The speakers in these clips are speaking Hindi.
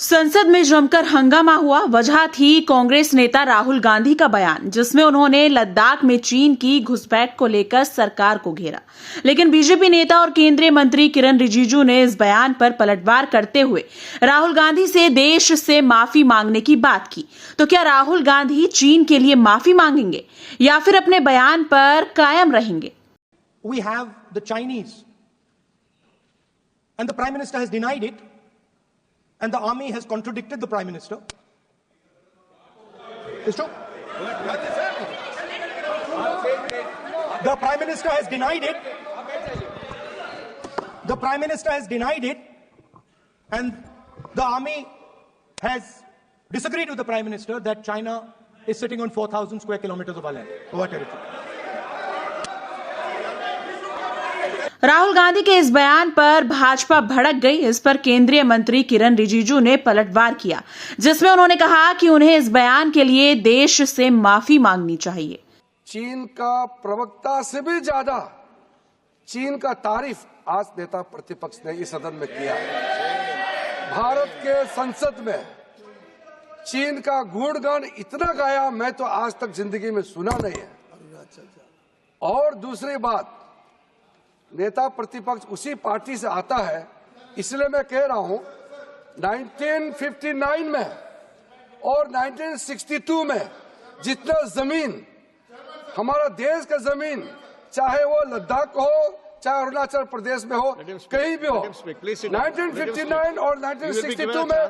संसद में जमकर हंगामा हुआ। वजह थी कांग्रेस नेता राहुल गांधी का बयान, जिसमें उन्होंने लद्दाख में चीन की घुसपैठ को लेकर सरकार को घेरा। लेकिन बीजेपी नेता और केंद्रीय मंत्री किरण रिजिजू ने इस बयान पर पलटवार करते हुए राहुल गांधी से देश से माफी मांगने की बात की। तो क्या राहुल गांधी चीन के लिए माफी मांगेंगे या फिर अपने बयान पर कायम रहेंगे? We have the Chinese, and the Prime Minister has denied it, and the army has contradicted the Prime Minister. It's true. The Prime Minister has denied it. The Prime Minister has denied it, and the army has disagreed with the Prime Minister that China is sitting on 4,000 square kilometers of our land, of our territory. Rahul Gandhi के इस बयान पर भाजपा भड़क गई। इस पर केंद्रीय मंत्री किरण रिजिजू ने पलटवार किया, जिसमें उन्होंने कहा कि उन्हें इस बयान के लिए देश से माफी मांगनी चाहिए। चीन का प्रवक्ता से भी ज्यादा चीन का तारीफ आज नेता प्रतिपक्ष ने इस सदन में किया है। भारत के संसद में चीन का गुणगान इतना गाया मैं तो आज तक जिंदगी में सुना नहीं है। और दूसरी बात, नेता प्रतिपक्ष उसी पार्टी से आता है, इसलिए मैं कह रहा हूं 1959 में और 1962 में जितना जमीन हमारा देश का जमीन, चाहे वो लद्दाख हो चाहे अरुणाचल प्रदेश में हो, कहीं भी हो, 1959 और 1962 में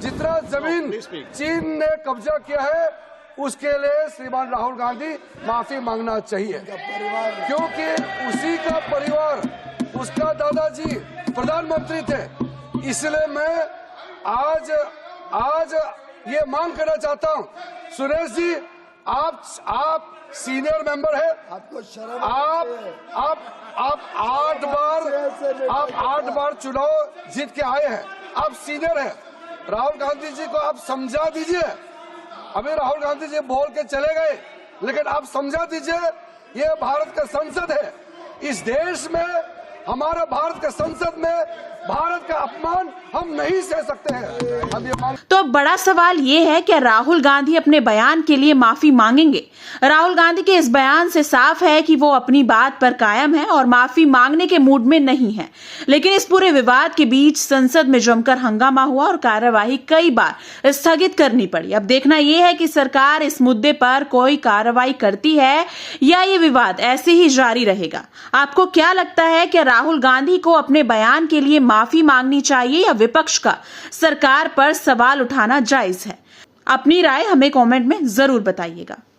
जितना जमीन चीन ने कब्जा किया है उसके लिए श्रीमान राहुल गांधी माफी मांगना चाहिए, क्योंकि उसी का परिवार, उसका दादाजी प्रधानमंत्री थे। इसलिए मैं आज ये मांग करना चाहता हूं, सुरेश जी आप सीनियर मेंबर है, आपको शर्म, आप 8 बार चुनाव जीत के आए हैं, आप सीनियर हैं। राहुल गांधी जी को आप समझा दीजिए। अभी राहुल गांधी जी बोल के चले गए, लेकिन आप समझा दीजिए ये भारत का संसद है। इस देश में, हमारा भारत का संसद में भारत का अपमान हम नहीं सह सकते हैं। हम ये तो बड़ा सवाल ये है कि राहुल गांधी अपने बयान के लिए माफी मांगेंगे। राहुल गांधी के इस बयान से साफ है कि वो अपनी बात पर कायम है और माफी मांगने के मूड में नहीं है। लेकिन इस पूरे विवाद के बीच संसद में जमकर हंगामा हुआ और कार्यवाही कई बार स्थगित करनी पड़ी। अब देखना यह है कि सरकार इस मुद्दे पर कोई कार्रवाई करती है या ये विवाद ऐसे ही जारी रहेगा। आपको क्या लगता है कि राहुल गांधी को अपने बयान के लिए माफी मांगनी चाहिए या विपक्ष का सरकार पर सवाल उठाना जायज है? अपनी राय हमें कमेंट में जरूर बताइएगा।